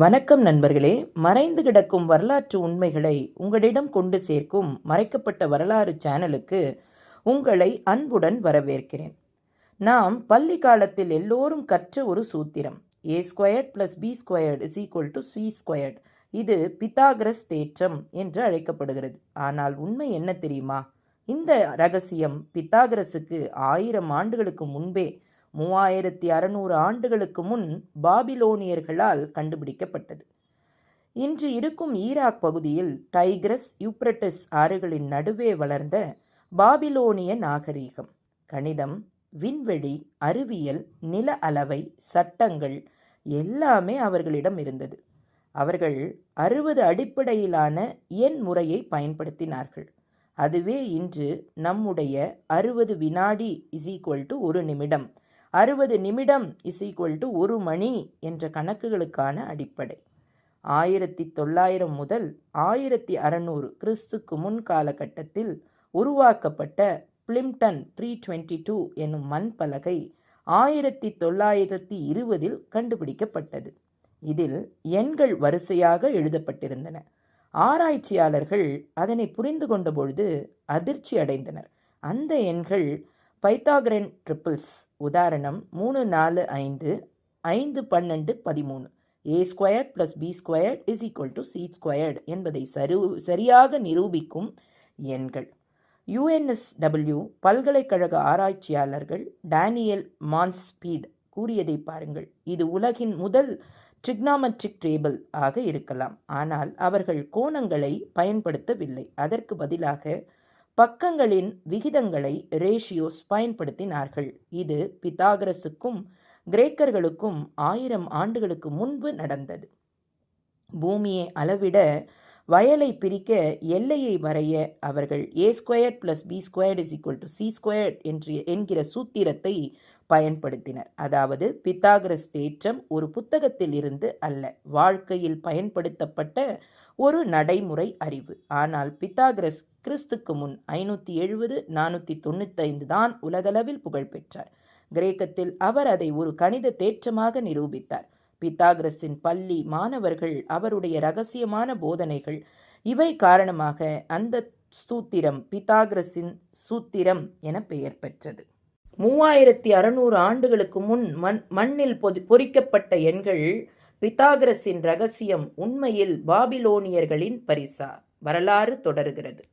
வணக்கம் நண்பர்களே. மறைந்து கிடக்கும் வரலாற்று உண்மைகளை உங்களிடம் கொண்டு சேர்க்கும் மறைக்கப்பட்ட வரலாறு சேனலுக்கு உங்களை அன்புடன் வரவேற்கிறேன். நாம் பள்ளி காலத்தில் எல்லோரும் கற்ற ஒரு சூத்திரம், a² + b² = c². இது பித்தாகரஸ் தேற்றம் என்று அழைக்கப்படுகிறது. ஆனால் உண்மை என்ன தெரியுமா? இந்த ரகசியம் பித்தாகரசுக்கு 1000 ஆண்டுகளுக்கு முன்பே, 3600 ஆண்டுகளுக்கு முன் பாபிலோனியர்களால் கண்டுபிடிக்கப்பட்டது. இன்று இருக்கும் ஈராக் பகுதியில் டைக்ரஸ், யூப்ரட்டிஸ் ஆறுகளின் நடுவே வளர்ந்த பாபிலோனிய நாகரீகம், கணிதம், விண்வெளி, அறிவியல், நில அளவை, சட்டங்கள் எல்லாமே அவர்களிடம் இருந்தது. அவர்கள் 60 அடிப்படையிலான எண் முறையை பயன்படுத்தினார்கள். அதுவே இன்று நம்முடைய 60 வினாடி = 1 நிமிடம், 60 நிமிடம் = 1 மணி என்ற கணக்குகளுக்கான அடிப்படை. 1900 முதல் 1600 கிறிஸ்துக்கு முன் காலகட்டத்தில் உருவாக்கப்பட்ட பிளிம்டன் 322 எனும் மண் பலகை 1920 கண்டுபிடிக்கப்பட்டது. இதில் எண்கள் வரிசையாக எழுதப்பட்டிருந்தன. ஆராய்ச்சியாளர்கள் அதனை புரிந்து கொண்ட பொழுது அதிர்ச்சி அடைந்தனர். அந்த எண்கள் பைத்தாகரன் ட்ரிபிள்ஸ். உதாரணம் 3, 4, 5, 5, 12, 13. a² + b² = c² என்பதை சரியாக நிரூபிக்கும் எண்கள். UNSW பல்கலைக்கழக ஆராய்ச்சியாளர்கள் டேனியல் மான்ஸ்பீட் கூறியதை பாருங்கள். இது உலகின் முதல் ட்ரிக்னாமெட்ரிக் டேபிள் ஆக இருக்கலாம். ஆனால் அவர்கள் கோணங்களை பயன்படுத்தவில்லை. அதற்கு பதிலாக பக்கங்களின் விகிதங்களை, ரேஷியோஸ் பயன்படுத்தினார்கள். இது பித்தாகரசுக்கும் கிரேக்கர்களுக்கும் 1000 ஆண்டுகளுக்கு முன்பு நடந்தது. பூமியை அளவிட, வயலை பிரிக்க, எல்லையை வரைய அவர்கள் a² + b² = c² என்கிற சூத்திரத்தை பயன்படுத்தினர். அதாவது பித்தாகரஸ் தேற்றம் ஒரு புத்தகத்தில் இருந்து அல்ல, வாழ்க்கையில் பயன்படுத்தப்பட்ட ஒரு நடைமுறை அறிவு. ஆனால் பித்தாகரஸ் கிறிஸ்துக்கு முன் 570-495 தான் உலகளவில் புகழ் பெற்றார். கிரேக்கத்தில் அவர் அதை ஒரு கணித தேற்றமாக நிரூபித்தார். பித்தாகரஸின் பள்ளி மாணவர்கள், அவருடைய இரகசியமான போதனைகள், இவை காரணமாக அந்த சூத்திரம் பித்தாகரஸின் சூத்திரம் என பெயர் பெற்றது. 3600 ஆண்டுகளுக்கு முன் மண்ணில் பொறிக்கப்பட்ட எண்கள், பித்தாகரஸின் இரகசியம் உண்மையில் பாபிலோனியர்களின் பரிசா? வரலாறு தொடர்கிறது.